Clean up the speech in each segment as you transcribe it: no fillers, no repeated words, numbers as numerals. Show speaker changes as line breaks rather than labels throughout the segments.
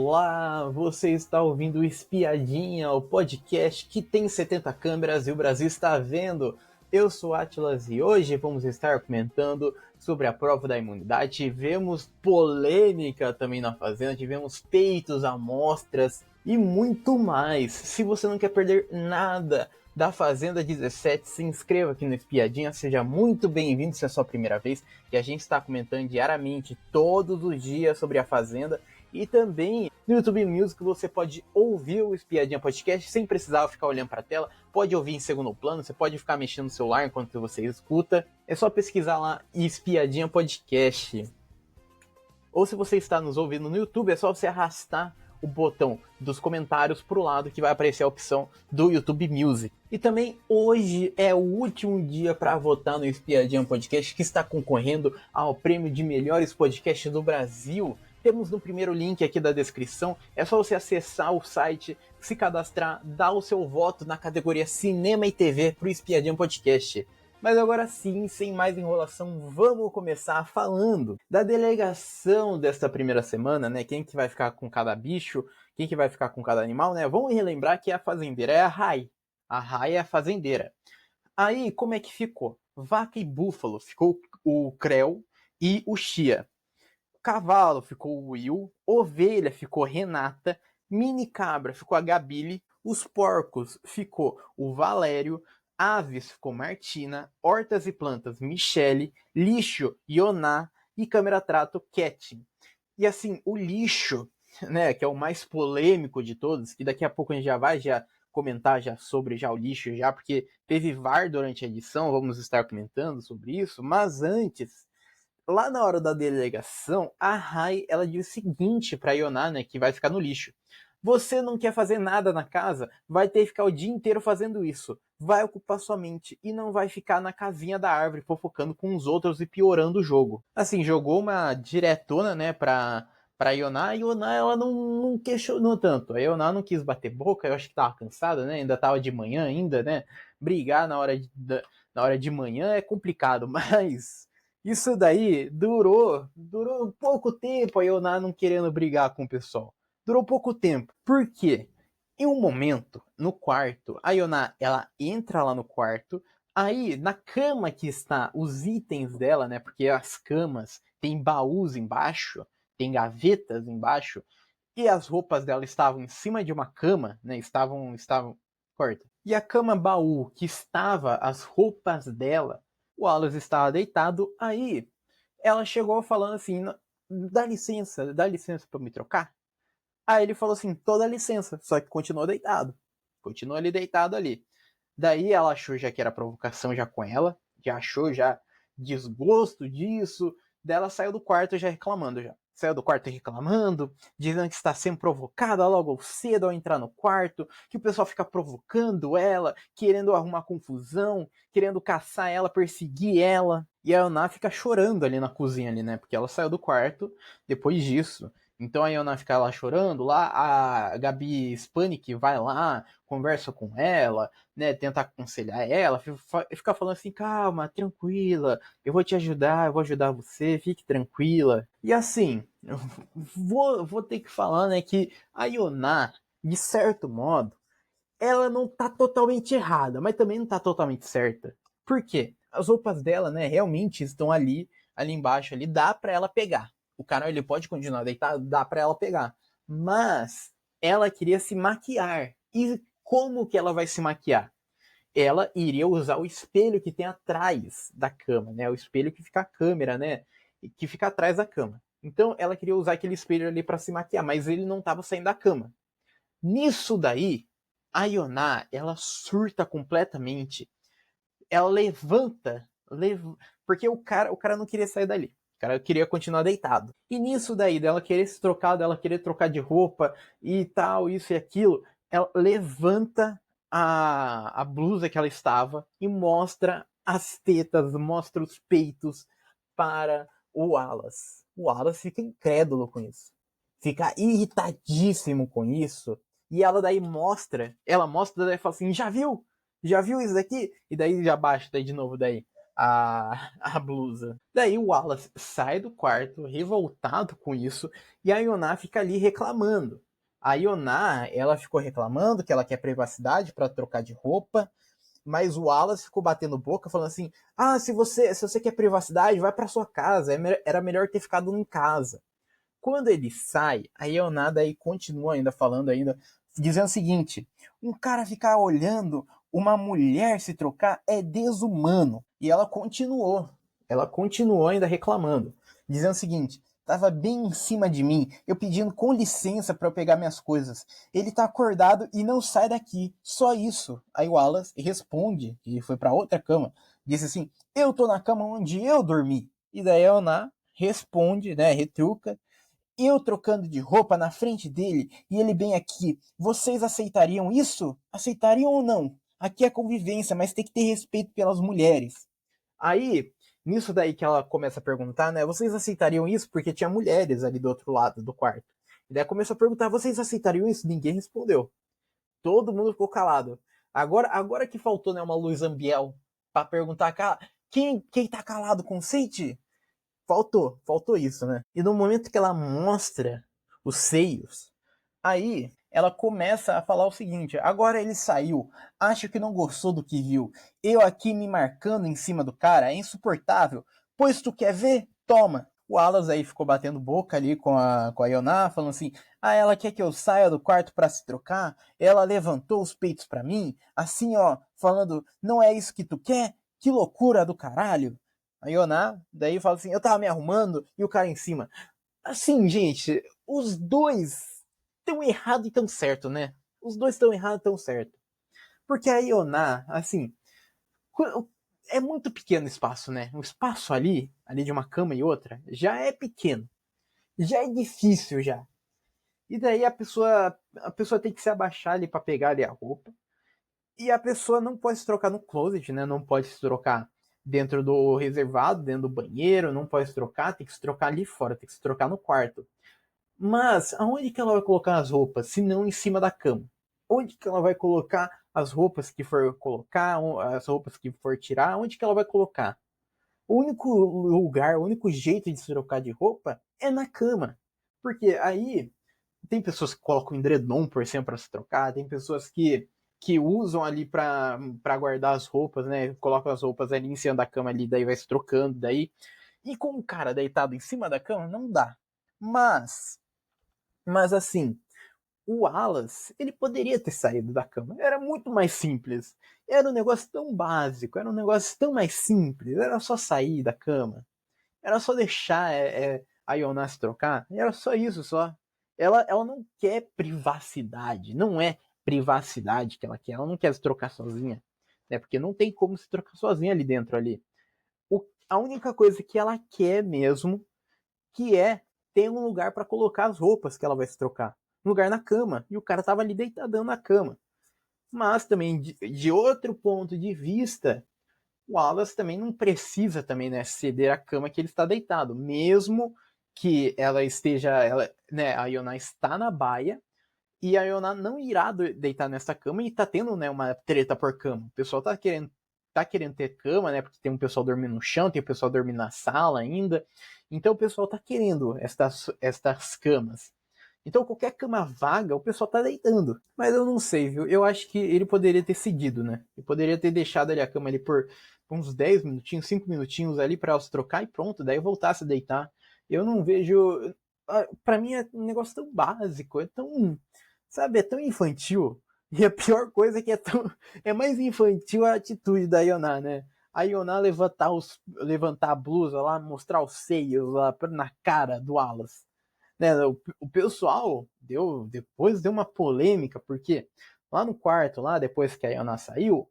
Olá, você está ouvindo o Espiadinha, o podcast que tem 70 câmeras e o Brasil está vendo. Eu sou Atlas e hoje vamos estar comentando sobre a prova da imunidade. Tivemos polêmica também na Fazenda, tivemos peitos, amostras e muito mais. Se você não quer perder nada da Fazenda 17, se inscreva aqui no Espiadinha, seja muito bem-vindo se é a sua primeira vez, que a gente está comentando diariamente, todos os dias sobre a Fazenda. E também no YouTube Music você pode ouvir o Espiadinha Podcast sem precisar ficar olhando para a tela. Pode ouvir em segundo plano, você pode ficar mexendo no celular enquanto você escuta. É só pesquisar lá Espiadinha Podcast. Ou se você está nos ouvindo no YouTube, é só você arrastar o botão dos comentários para o lado que vai aparecer a opção do YouTube Music. E também hoje é o último dia para votar no Espiadinha Podcast, que está concorrendo ao prêmio de melhores podcasts do Brasil. Temos no primeiro link aqui da descrição, é só você acessar o site, se cadastrar, dar o seu voto na categoria Cinema e TV para o Espiadinha Podcast. Mas agora sim, sem mais enrolação, vamos começar falando da delegação desta primeira semana, né? Quem que vai ficar com cada bicho, quem que vai ficar com cada animal, né? Vamos relembrar que a fazendeira é a Rai. A Rai é a fazendeira. Aí, como é que ficou? Vaca e búfalo, ficou o Creu e o Chia. Cavalo ficou o Will, ovelha ficou Renata, mini cabra ficou a Gabile, os porcos ficou o Valério, aves ficou Martina, hortas e plantas Michele, lixo Ioná e câmera trato Cat. E assim, o lixo, né, que é o mais polêmico de todos, que daqui a pouco a gente já vai comentar sobre o lixo já, porque teve VAR durante a edição, vamos estar comentando sobre isso, mas antes, lá na hora da delegação, a Rai, ela diz o seguinte pra Ioná, né, que vai ficar no lixo. Você não quer fazer nada na casa, vai ter que ficar o dia inteiro fazendo isso. Vai ocupar sua mente e não vai ficar na casinha da árvore fofocando com os outros e piorando o jogo. Assim, jogou uma diretona, né, pra Ioná, e Ioná, ela não questionou tanto. A Ioná não quis bater boca, eu acho que tava cansada, né, ainda tava de manhã ainda, né. Brigar na hora de manhã é complicado, mas isso daí durou pouco tempo, a Ioná não querendo brigar com o pessoal. Durou pouco tempo. Por quê? Em um momento, no quarto, a Ioná, ela entra lá no quarto, aí na cama que está os itens dela, né? Porque as camas tem baús embaixo, tem gavetas embaixo, e as roupas dela estavam em cima de uma cama, né? Estavam corta. E a cama baú que estava as roupas dela, o Wallace estava deitado, aí ela chegou falando assim: dá licença para me trocar? Aí ele falou assim: toda licença, só que continuou deitado. Continua ali deitado ali. Daí ela achou já que era provocação já com ela, já achou já desgosto disso. Daí ela saiu do quarto já reclamando já. Saiu do quarto reclamando, dizendo que está sendo provocada logo cedo ao entrar no quarto, que o pessoal fica provocando ela, querendo arrumar confusão, querendo caçar ela, perseguir ela. E a Ana fica chorando ali na cozinha ali, né? Porque ela saiu do quarto depois disso. Então a Iona fica lá chorando, lá a Gabi Spanik vai lá, conversa com ela, né, tenta aconselhar ela, fica falando assim: calma, tranquila, eu vou te ajudar, eu vou ajudar você, fique tranquila. E assim, vou ter que falar, né, que a Iona, de certo modo, ela não tá totalmente errada, mas também não tá totalmente certa. Por quê? As roupas dela, né, realmente estão ali embaixo, ali, dá pra ela pegar. O cara, ele pode continuar deitado, dá pra ela pegar. Mas ela queria se maquiar. E como que ela vai se maquiar? Ela iria usar o espelho que tem atrás da cama, né? O espelho que fica a câmera, né? Que fica atrás da cama. Então ela queria usar aquele espelho ali para se maquiar, mas ele não estava saindo da cama. Nisso daí, a Ioná, ela surta completamente. Ela levanta, porque o cara não queria sair dali. O cara queria continuar deitado. E nisso daí, dela querer se trocar, dela querer trocar de roupa e tal, isso e aquilo, ela levanta a blusa que ela estava e mostra as tetas, mostra os peitos para o Wallace. O Wallace fica incrédulo com isso. Fica irritadíssimo com isso. E ela daí mostra, daí fala assim: já viu? Já viu isso daqui? E daí já baixa daí de novo daí. a blusa. Daí o Wallace sai do quarto, revoltado com isso, e a Ioná fica ali reclamando. A Ioná, ela ficou reclamando que ela quer privacidade para trocar de roupa, mas o Wallace ficou batendo boca, falando assim: ah, se você quer privacidade, vai para sua casa, era melhor ter ficado em casa. Quando ele sai, a Ioná daí continua ainda falando, ainda, dizendo o seguinte: um cara ficar olhando uma mulher se trocar é desumano. E ela continuou ainda reclamando, dizendo o seguinte: tava bem em cima de mim, eu pedindo com licença para eu pegar minhas coisas. Ele tá acordado e não sai daqui, só isso. Aí o Wallace responde, que foi para outra cama, disse assim: eu tô na cama onde eu dormi. E daí a Ioná responde, né, retruca: eu trocando de roupa na frente dele e ele bem aqui. Vocês aceitariam isso? Aceitariam ou não? Aqui é convivência, mas tem que ter respeito pelas mulheres. Aí, nisso daí que ela começa a perguntar, né? Vocês aceitariam isso? Porque tinha mulheres ali do outro lado do quarto. E daí começou a perguntar: vocês aceitariam isso? Ninguém respondeu. Todo mundo ficou calado. Agora que faltou, né, uma Luz Ambiel pra perguntar: quem tá calado, consente? Faltou isso, né? E no momento que ela mostra os seios, aí ela começa a falar o seguinte: agora ele saiu, acho que não gostou do que viu. Eu aqui me marcando em cima do cara, é insuportável. Pois tu quer ver? Toma. O Alas aí ficou batendo boca ali com a Ioná, falando assim: ah, ela quer que eu saia do quarto para se trocar? Ela levantou os peitos para mim, assim ó, falando: não é isso que tu quer? Que loucura do caralho. A Ioná daí fala assim: eu tava me arrumando e o cara em cima. Assim, gente, os dois estão errado e tão certo, né? Os dois estão errado e tão certo. Porque a Ioná, assim, é muito pequeno o espaço, né? O espaço ali de uma cama e outra, já é pequeno. Já é difícil já. E daí a pessoa tem que se abaixar ali para pegar ali a roupa. E a pessoa não pode se trocar no closet, né? Não pode se trocar dentro do reservado, dentro do banheiro, não pode se trocar, tem que se trocar ali fora, tem que se trocar no quarto. Mas aonde que ela vai colocar as roupas, se não em cima da cama? Onde que ela vai colocar as roupas que for colocar, as roupas que for tirar, onde que ela vai colocar? O único lugar, o único jeito de se trocar de roupa é na cama. Porque aí tem pessoas que colocam edredom por cima para se trocar, tem pessoas que usam ali para guardar as roupas, né? Colocam as roupas ali em cima da cama ali, daí vai se trocando, daí. E com o cara deitado em cima da cama, não dá. Mas, mas assim, o Wallace, ele poderia ter saído da cama. Era muito mais simples. Era um negócio tão básico, era um negócio tão mais simples. Era só sair da cama. Era só deixar a Ioná se trocar. Era só isso, só. Ela não quer privacidade. Não é privacidade que ela quer. Ela não quer se trocar sozinha. Né? Porque não tem como se trocar sozinha ali dentro ali. A única coisa que ela quer mesmo, que é ter um lugar para colocar as roupas que ela vai se trocar. Um lugar na cama. E o cara tava ali deitadão na cama. Mas também, de outro ponto de vista, o Wallace também não precisa também, né, ceder a cama que ele está deitado, mesmo que ela esteja, né, a Ioná está na baia e a Ioná não irá deitar nessa cama e tá tendo, né, uma treta por cama. O pessoal tá querendo ter cama, né, porque tem um pessoal dormindo no chão, tem o pessoal dormindo na sala ainda. Então o pessoal tá querendo estas camas. Então qualquer cama vaga, o pessoal tá deitando. Mas eu não sei, viu? Eu acho que ele poderia ter seguido, né? Ele poderia ter deixado ali a cama ali por uns 10 minutinhos, 5 minutinhos ali para elas trocar e pronto, daí voltasse a deitar. Eu não vejo. Pra mim é um negócio tão básico, é tão. Sabe, é tão infantil. E a pior coisa é que é mais infantil a atitude da Ioná, né? A Ioná levantar a blusa lá, mostrar os seios lá na cara do Alas, né, o pessoal depois deu uma polêmica, porque lá no quarto, lá depois que a Yana saiu,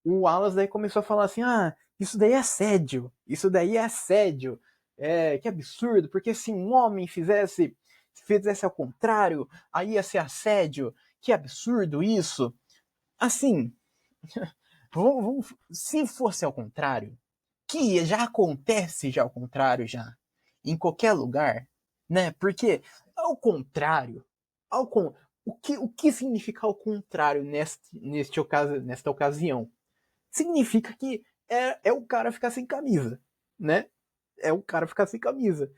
o Wallace daí começou a falar assim: ah, isso daí é assédio, isso daí é assédio, que absurdo, porque se um homem fizesse ao contrário, aí ia ser assédio, que absurdo isso. Assim, se fosse ao contrário, que já acontece já ao contrário já, em qualquer lugar, né? Porque ao contrário, ao con... o que significa ao contrário nesta ocasião? Significa que é o cara ficar sem camisa, né? É o cara ficar sem camisa.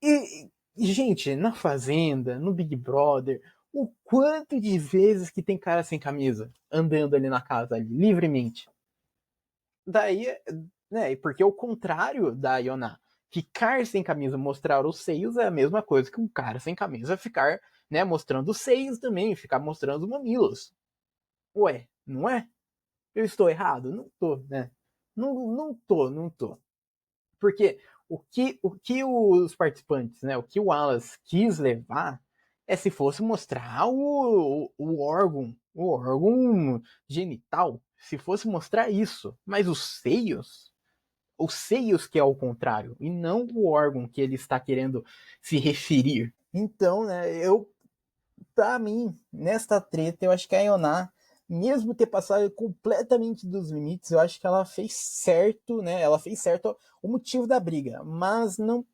E, gente, na Fazenda, no Big Brother, o quanto de vezes que tem cara sem camisa andando ali na casa, ali, livremente. Daí, né, porque o contrário da Ioná, ficar sem camisa, mostrar os seios é a mesma coisa que um cara sem camisa ficar, né, mostrando os seios também, ficar mostrando os mamilos. Ué, não é? Eu estou errado? Não tô, né? Não tô. Porque o que os participantes, né, o que o Wallace quis levar é se fosse mostrar o órgão genital, se fosse mostrar isso, mas os seios que é o contrário, e não o órgão que ele está querendo se referir. Então, né, pra mim, nesta treta, eu acho que a Ioná, mesmo ter passado completamente dos limites, eu acho que ela fez certo, né? Ela fez certo o motivo da briga, mas não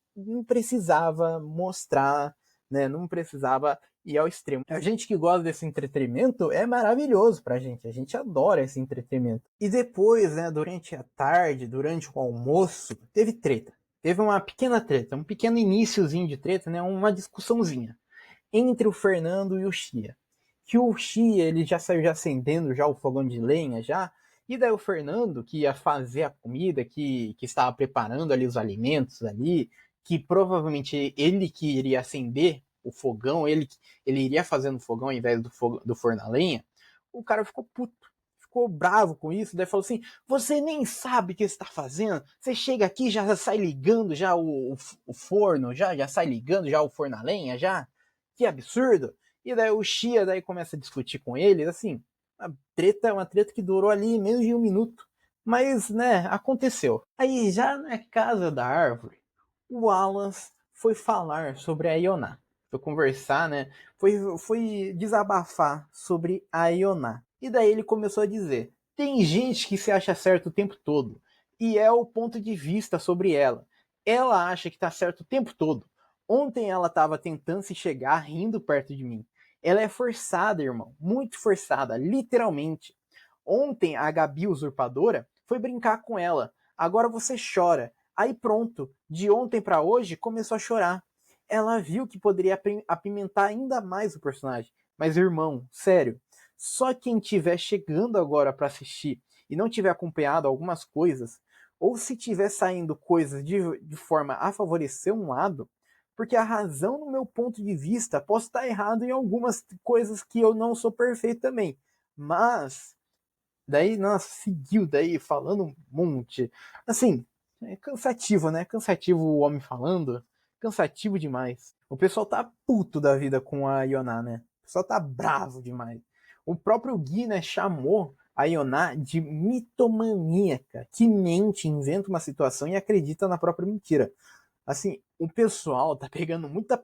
precisava mostrar, né? Não precisava ir ao extremo. A gente que gosta desse entretenimento é maravilhoso pra gente. A gente adora esse entretenimento. E depois, né, durante a tarde, durante o almoço, teve treta. Teve uma pequena treta, um pequeno iníciozinho de treta, né? Uma discussãozinha entre o Fernando e o Chia. Que o Chia ele já saiu já acendendo já o fogão de lenha já, e daí o Fernando que ia fazer a comida, que estava preparando ali os alimentos ali, que provavelmente ele que iria acender o fogão, ele iria fazer no fogão ao invés do forno a lenha, o cara ficou puto. Ficou bravo com isso, daí falou assim: você nem sabe o que está fazendo, você chega aqui já sai ligando já o forno, já sai ligando já o forno a lenha, já, que absurdo. E daí o Chia daí começa a discutir com eles, assim, uma treta que durou ali menos de um minuto. Mas, né, aconteceu. Aí já na casa da árvore, o Wallace foi falar sobre a Ioná. Foi conversar, né? Foi desabafar sobre a Ioná. E daí ele começou a dizer: tem gente que se acha certo o tempo todo. E é o ponto de vista sobre ela. Ela acha que tá certo o tempo todo. Ontem ela estava tentando se chegar rindo perto de mim. Ela é forçada, irmão. Muito forçada, literalmente. Ontem a Gabi usurpadora foi brincar com ela. Agora você chora. Aí pronto, de ontem para hoje começou a chorar. Ela viu que poderia apimentar ainda mais o personagem. Mas irmão, sério, só quem tiver chegando agora para assistir e não tiver acompanhado algumas coisas, ou se tiver saindo coisas de forma a favorecer um lado, porque a razão, no meu ponto de vista, posso estar errado em algumas coisas que eu não sou perfeito também. Mas, daí, nossa, seguiu daí falando um monte. Assim, é cansativo, né? Cansativo o homem falando. Cansativo demais. O pessoal tá puto da vida com a Ioná, né? O pessoal tá bravo demais. O próprio Gui, né, chamou a Ioná de mitomaníaca, que mente, inventa uma situação e acredita na própria mentira. Assim, o pessoal tá pegando muito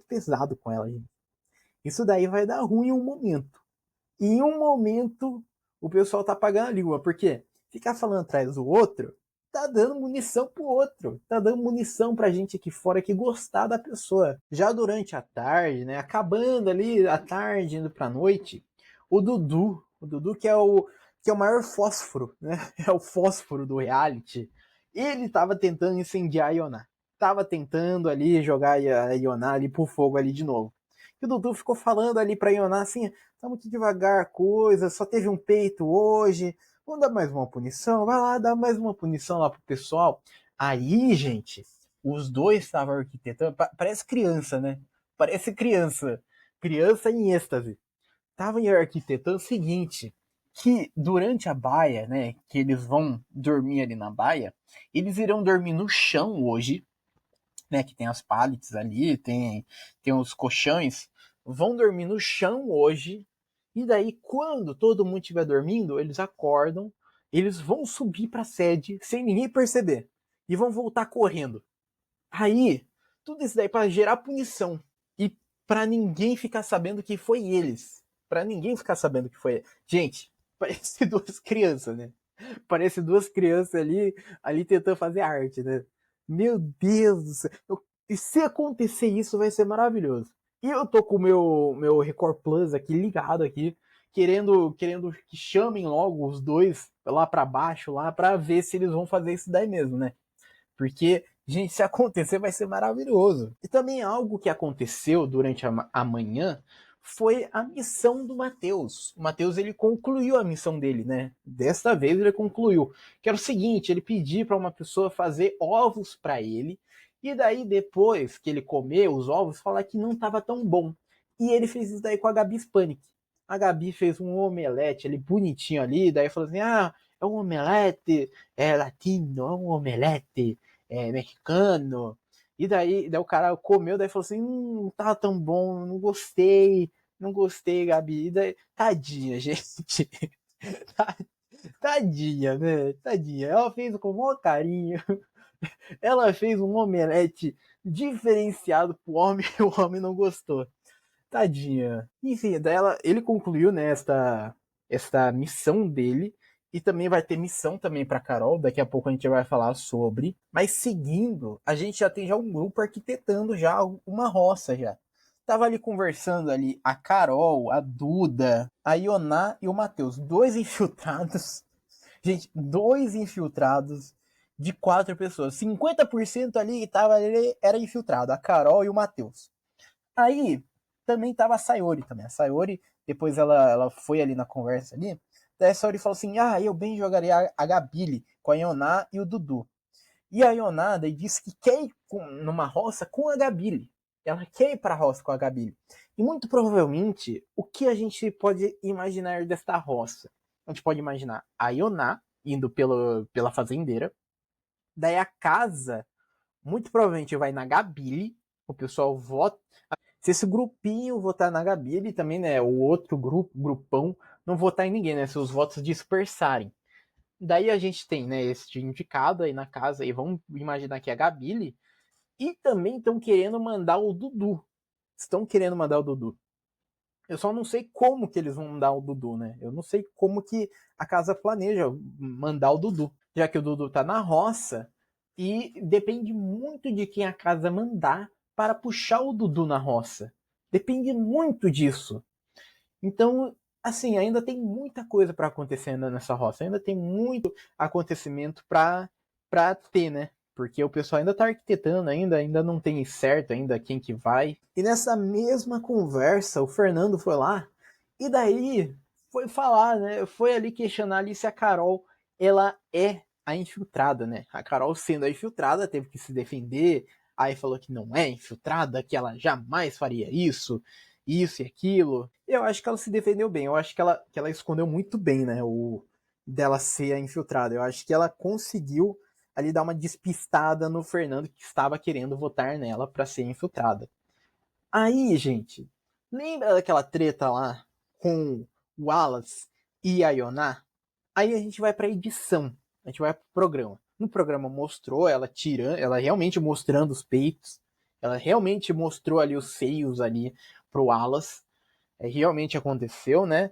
pesado com ela, gente. Isso daí vai dar ruim em um momento. E em um momento, o pessoal tá pagando a língua, porque ficar falando atrás do outro tá dando munição pro outro, tá dando munição pra gente aqui fora que gostar da pessoa. Já durante a tarde, né, acabando ali a tarde, indo pra noite, o Dudu que é o maior fósforo, né, é o fósforo do reality, ele tava tentando incendiar a Ioná. Tava tentando ali jogar a Ioná ali pro fogo ali de novo. E o Dudu ficou falando ali pra Ioná assim: tá muito devagar a coisa, só teve um peito hoje, vamos dar mais uma punição? Vai lá, dá mais uma punição lá pro pessoal. Aí, gente, os dois estavam arquitetando, parece criança, né? Parece criança. Criança em êxtase. Estavam arquitetando o seguinte, que durante a baia, né, que eles vão dormir ali na baia, eles irão dormir no chão hoje, né, que tem as pallets ali, tem os colchões, vão dormir no chão hoje, e daí quando todo mundo estiver dormindo, eles acordam, eles vão subir para a sede sem ninguém perceber, e vão voltar correndo. Aí, tudo isso daí para gerar punição, e para ninguém ficar sabendo que foi eles. Para ninguém ficar sabendo que foi eles. Gente, parece duas crianças, né? Parece duas crianças ali tentando fazer arte, né? Meu Deus do céu. E se acontecer isso, vai ser maravilhoso. E eu tô com o meu Record Plus aqui ligado aqui. querendo que chamem logo os dois lá pra baixo, lá pra ver se eles vão fazer isso daí mesmo, né? Porque, gente, se acontecer vai ser maravilhoso. E também algo que aconteceu durante a manhã foi a missão do Matheus. O Matheus, ele concluiu a missão dele, né? Desta vez ele concluiu. Que era o seguinte, ele pediu para uma pessoa fazer ovos para ele, e daí depois que ele comeu os ovos, falar que não estava tão bom. E ele fez isso daí com a Gabi Spanik. A Gabi fez um omelete ali bonitinho ali, daí falou assim: "Ah, é um omelete latino, é um omelete mexicano". E daí o cara comeu, daí falou assim: não tá tão bom, não gostei, não gostei, Gabi. E daí, tadinha, gente. Tadinha, né? Tadinha. Ela fez com o maior carinho. Ela fez um omelete diferenciado pro homem e o homem não gostou. Tadinha. Enfim, ele concluiu, né, esta missão dele. E também vai ter missão também para Carol. Daqui a pouco a gente vai falar sobre. Mas seguindo, a gente já tem já um grupo arquitetando já uma roça já. Tava ali conversando ali a Carol, a Duda, a Ioná e o Matheus. Dois infiltrados. Gente, dois infiltrados de 4 pessoas. 50% ali era infiltrado. A Carol e o Matheus. Aí também tava a Sayori também. A Sayori, depois ela foi ali na conversa ali. Daí a Sayori falou assim: "Ah, eu bem jogaria a Gabile com a Ioná e o Dudu". E a Ioná daí disse que quer ir numa roça com a Gabile. Ela quer ir pra roça com a Gabile. E muito provavelmente, o que a gente pode imaginar desta roça? A gente pode imaginar a Ioná indo pela fazendeira. Daí a casa, muito provavelmente vai na Gabile. O pessoal vota. Se esse grupinho votar na Gabi, ele também, né, o outro grupão, não votar em ninguém, né, se os votos dispersarem. Daí a gente tem, né, esse indicado aí na casa, e vamos imaginar que é a Gabile, e também estão querendo mandar o Dudu. Estão querendo mandar o Dudu. Eu só não sei como que eles vão mandar o Dudu, né? Eu não sei como que a casa planeja mandar o Dudu, já que o Dudu tá na roça e depende muito de quem a casa mandar para puxar o Dudu na roça. Depende muito disso. Então, assim, ainda tem muita coisa para acontecer ainda nessa roça. Ainda tem muito acontecimento para ter, né? Porque o pessoal ainda tá arquitetando ainda não tem certo ainda quem que vai. E nessa mesma conversa, o Fernando foi lá e daí foi falar, né? Foi ali questionar ali se a Carol, ela é a infiltrada, né? A Carol sendo a infiltrada, teve que se defender, aí falou que não é infiltrada, que ela jamais faria isso e aquilo. Eu acho que ela se defendeu bem. Eu acho que ela escondeu muito bem, né? O dela ser a infiltrada. Eu acho que ela conseguiu ali dar uma despistada no Fernando que estava querendo votar nela para ser infiltrada. Aí, gente, lembra daquela treta lá com o Wallace e a Ioná? Aí a gente vai para edição. A gente vai pro programa. No programa mostrou ela tirando, ela realmente mostrando os peitos. Ela realmente mostrou ali os seios ali pro Wallace. Realmente aconteceu, né?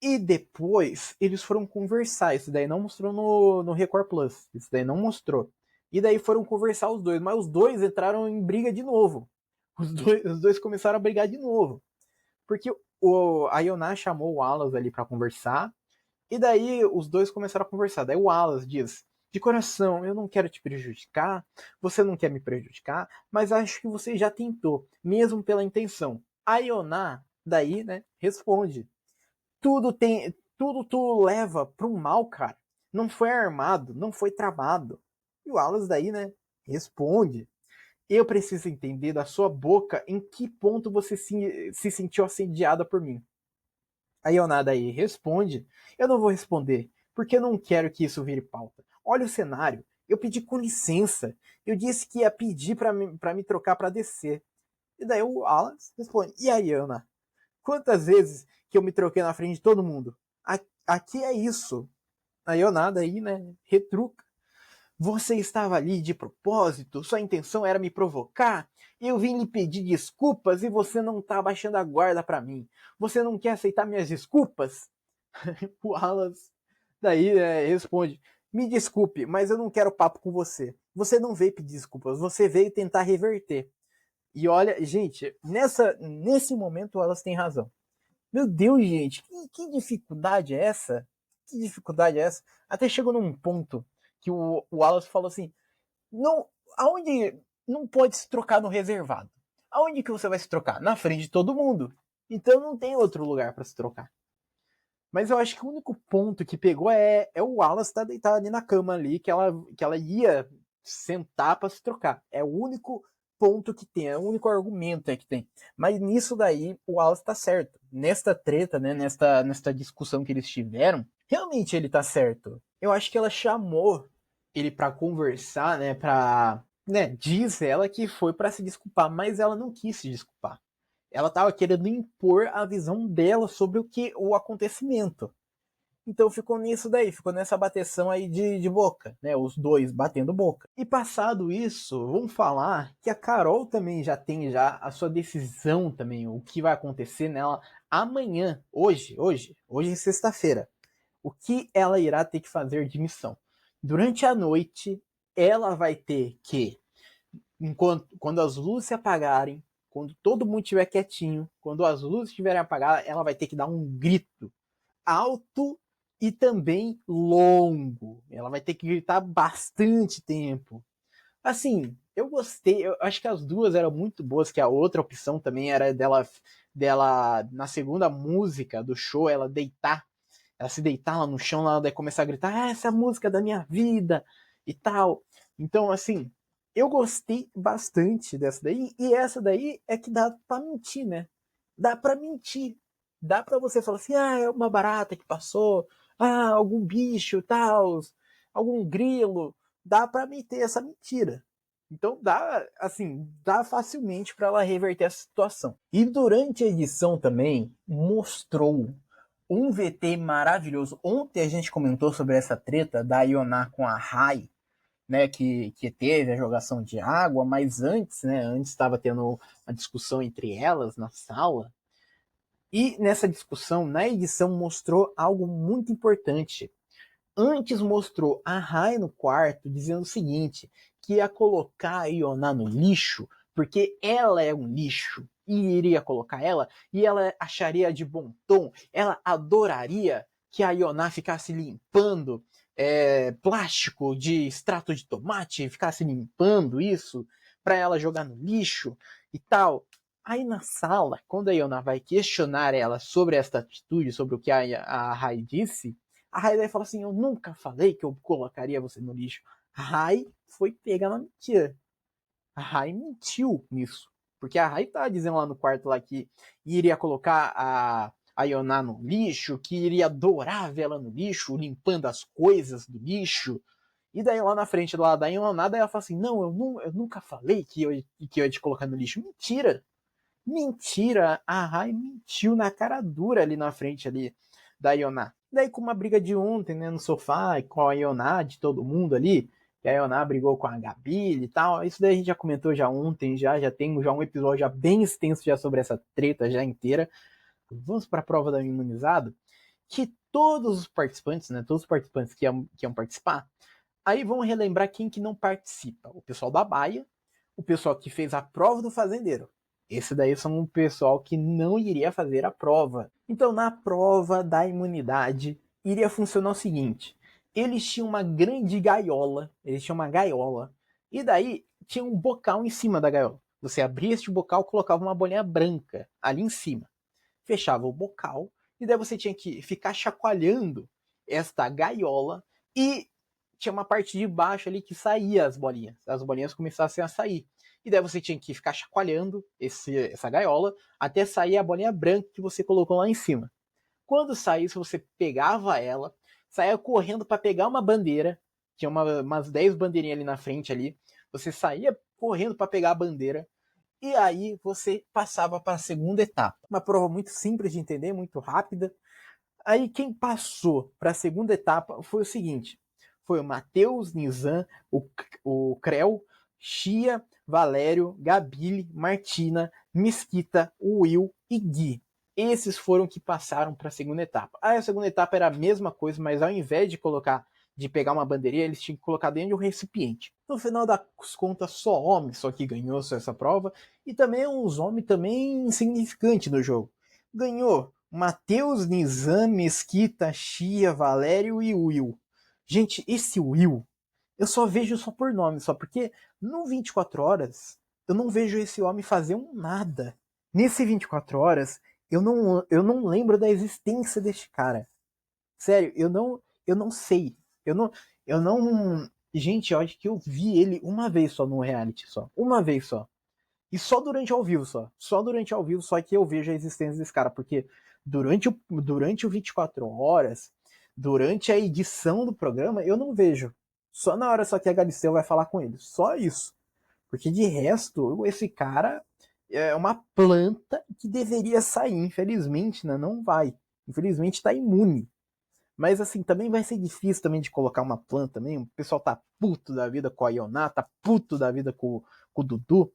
E depois eles foram conversar. Isso daí não mostrou no Record Plus. Isso daí não mostrou. E daí foram conversar os dois. Mas os dois entraram em briga de novo. Os dois começaram a brigar de novo. Porque a Ioná chamou o Wallace ali para conversar. E daí os dois começaram a conversar. Daí o Wallace diz: "De coração, eu não quero te prejudicar. Você não quer me prejudicar. Mas acho que você já tentou. Mesmo pela intenção." A Ioná, daí, né, responde: tudo tu leva pro mal, cara. Não foi armado, não foi tramado. E o Wallace daí, né, responde: "Eu preciso entender da sua boca em que ponto você se sentiu assediada por mim." A Ionada aí responde: "Eu não vou responder, porque eu não quero que isso vire pauta. Olha o cenário. Eu pedi com licença. Eu disse que ia pedir pra me trocar pra descer." E daí o Wallace responde: "E aí, Ana? Quantas vezes que eu me troquei na frente de todo mundo? Aqui é isso." Aí eu nada aí, né? Retruca: "Você estava ali de propósito, sua intenção era me provocar. Eu vim lhe pedir desculpas e você não tá baixando a guarda para mim. Você não quer aceitar minhas desculpas?" O Wallace daí responde: "Me desculpe, mas eu não quero papo com você. Você não veio pedir desculpas, você veio tentar reverter." E olha, gente, nesse momento elas têm razão. Meu Deus, gente, que dificuldade é essa? Que dificuldade é essa? Até chegou num ponto que o Wallace falou assim: não, aonde não pode se trocar no reservado? Aonde que você vai se trocar? Na frente de todo mundo. Então não tem outro lugar para se trocar. Mas eu acho que o único ponto que pegou é o Wallace tá deitado ali na cama ali, que ela ia sentar para se trocar. É o único ponto que tem, é o único argumento que tem. Mas nisso daí o Wallace tá certo. Nesta treta, né, nesta discussão que eles tiveram, realmente ele tá certo. Eu acho que ela chamou ele para conversar, né, diz ela que foi para se desculpar, mas ela não quis se desculpar. Ela estava querendo impor a visão dela sobre o acontecimento. Então ficou nisso daí, ficou nessa bateção aí de boca, né? Os dois batendo boca. E passado isso, vamos falar que a Carol também já tem já a sua decisão também, o que vai acontecer nela amanhã, hoje é sexta-feira. O que ela irá ter que fazer de missão. Durante a noite, ela vai ter que, quando as luzes se apagarem, quando todo mundo estiver quietinho, quando as luzes estiverem apagadas, ela vai ter que dar um grito alto e também longo. Ela vai ter que gritar bastante tempo. Assim, eu gostei, eu acho que as duas eram muito boas, que a outra opção também era dela na segunda música do show, ela se deitar lá no chão, ela daí começar a gritar, essa é a música da minha vida e tal. Então, assim, eu gostei bastante dessa daí, e essa daí é que dá pra mentir, né? Dá pra mentir. Dá pra você falar assim, é uma barata que passou, algum bicho, tal, algum grilo. Dá pra meter essa mentira. Então dá, assim, dá facilmente para ela reverter a situação. E durante a edição também mostrou um VT maravilhoso. Ontem a gente comentou sobre essa treta da Ioná com a Rai, né, que teve a jogação de água, mas antes, né, antes estava tendo uma discussão entre elas na sala. E nessa discussão, na edição, mostrou algo muito importante. Antes mostrou a Rai no quarto dizendo o seguinte, que ia colocar a Ioná no lixo, porque ela é um lixo, e iria colocar ela, e ela acharia de bom tom, ela adoraria que a Ioná ficasse limpando plástico de extrato de tomate, ficasse limpando isso, para ela jogar no lixo e tal. Aí na sala, quando a Ioná vai questionar ela sobre esta atitude, sobre o que a Rai disse, a Rai daí fala assim, eu nunca falei que eu colocaria você no lixo. A Rai foi pegar na mentira. A Rai mentiu nisso. Porque a Rai tá dizendo lá no quarto lá que iria colocar a Ioná no lixo, que iria adorar ver ela no lixo, limpando as coisas do lixo. E daí lá na frente lá da Ioná, daí ela fala assim, não, eu nunca falei que eu ia te colocar no lixo. Mentira! Mentira! A Rai mentiu na cara dura ali na frente ali da Ioná. Daí com uma briga de ontem, né, no sofá, com a Ioná, de todo mundo ali, que a Ioná brigou com a Gabi e tal, isso daí a gente já comentou já ontem, já temos já um episódio já bem extenso já sobre essa treta já inteira. Vamos para a prova da imunizado, que todos os participantes, né, todos os participantes que iam participar, aí vão relembrar quem que não participa. O pessoal da Baia, o pessoal que fez a prova do fazendeiro. Esse daí são um pessoal que não iria fazer a prova. Então, na prova da imunidade, iria funcionar o seguinte: eles tinham uma grande gaiola, e daí tinha um bocal em cima da gaiola. Você abria este bocal, colocava uma bolinha branca ali em cima, fechava o bocal, e daí você tinha que ficar chacoalhando esta gaiola, e tinha uma parte de baixo ali que saía as bolinhas começassem a sair. E daí você tinha que ficar chacoalhando essa gaiola até sair a bolinha branca que você colocou lá em cima. Quando saísse, você pegava ela, saía correndo para pegar uma bandeira, tinha umas 10 bandeirinhas ali na frente ali, você saía correndo para pegar a bandeira, e aí você passava para a segunda etapa. Uma prova muito simples de entender, muito rápida. Aí quem passou para a segunda etapa foi o seguinte: foi o Matheus, Nizam, o Creu, Chia, Valério, Gabile, Martina, Mesquita, Will e Gui. Esses foram que passaram para a segunda etapa. Aí a segunda etapa era a mesma coisa, mas ao invés de pegar uma bandeirinha, eles tinham que colocar dentro de um recipiente. No final das contas, só homem só que ganhou essa prova, e também uns homens também insignificantes no jogo. Ganhou Matheus, Nizam, Mesquita, Chia, Valério e Will. Gente, esse Will, eu só vejo só por nome, só porque no 24 horas eu não vejo esse homem fazer um nada. Nesse 24 horas, eu não lembro da existência deste cara. Sério, eu não sei. Eu não. Gente, eu acho que eu vi ele uma vez só no reality, só. Uma vez só. E só durante ao vivo, só. Só durante ao vivo, só que eu vejo a existência desse cara. Porque durante o 24 horas, durante a edição do programa, eu não vejo. Só na hora só que a Galisteu vai falar com ele. Só isso. Porque de resto, esse cara é uma planta que deveria sair. Infelizmente, né? Não vai. Infelizmente tá imune. Mas assim, também vai ser difícil também de colocar uma planta também. O pessoal tá puto da vida com a Ioná, tá puto da vida com o Dudu.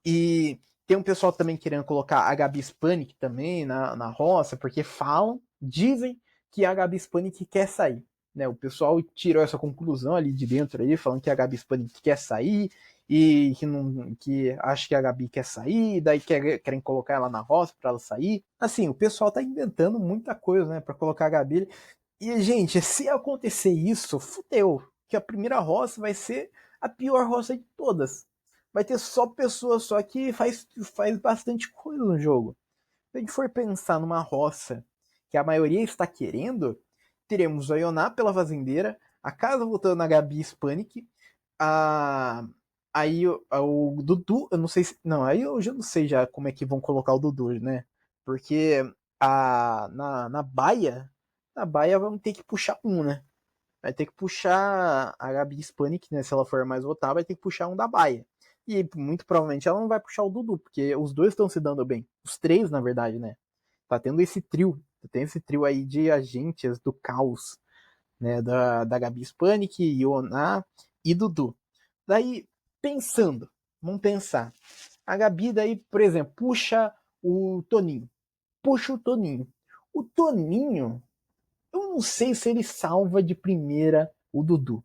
E tem um pessoal também querendo colocar a Gabi Spanik também na roça, porque falam, dizem que a Gabi Spanik quer sair. Né? O pessoal tirou essa conclusão ali de dentro aí, falando que a Gabi Spanik quer sair e que, não, que acha que a Gabi quer sair, daí querem colocar ela na roça para ela sair. Assim, o pessoal tá inventando muita coisa, né, para colocar a Gabi. E, gente, se acontecer isso, fudeu. Que a primeira roça vai ser a pior roça de todas. Vai ter só pessoas só que faz bastante coisa no jogo. Se a gente for pensar numa roça que a maioria está querendo, teremos a Ioná pela fazendeira, a casa voltando na Gabi Spanik, a. Aí o Dudu, eu não sei se. Não, aí eu já não sei já como é que vão colocar o Dudu, né? Porque na Baia, na Baia vamos ter que puxar um, né? Vai ter que puxar a Gabi Spanik, né? Se ela for mais votada, vai ter que puxar um da Baia. E muito provavelmente ela não vai puxar o Dudu, porque os dois estão se dando bem. Os três, na verdade, né? Tá tendo esse trio. Tem esse trio aí de agentes do caos, né? Da Gabi Spanik, Ioná e Dudu. Daí, pensando, vamos pensar. A Gabi, daí, por exemplo, puxa o Toninho. Puxa o Toninho. O Toninho, eu não sei se ele salva de primeira o Dudu.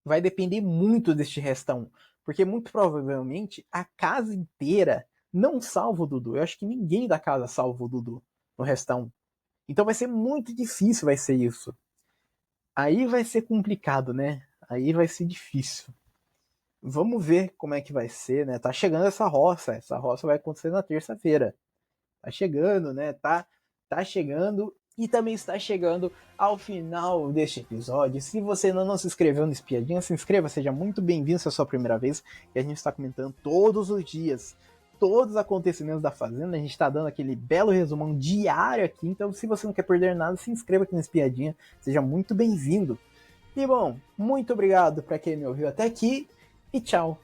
Vai depender muito deste restão. Porque muito provavelmente a casa inteira não salva o Dudu. Eu acho que ninguém da casa salva o Dudu no restão. Então vai ser muito difícil, vai ser isso. Aí vai ser complicado, né? Aí vai ser difícil. Vamos ver como é que vai ser, né? Tá chegando essa roça. Essa roça vai acontecer na terça-feira. Tá chegando, né? Tá chegando e também está chegando ao final deste episódio. Se você ainda não se inscreveu no Espiadinha, se inscreva, seja muito bem-vindo se é a sua primeira vez. E a gente está comentando todos os dias, todos os acontecimentos da Fazenda. A gente está dando aquele belo resumão diário aqui. Então, se você não quer perder nada, se inscreva aqui no Espiadinha, seja muito bem-vindo. E bom, muito obrigado para quem me ouviu até aqui e tchau.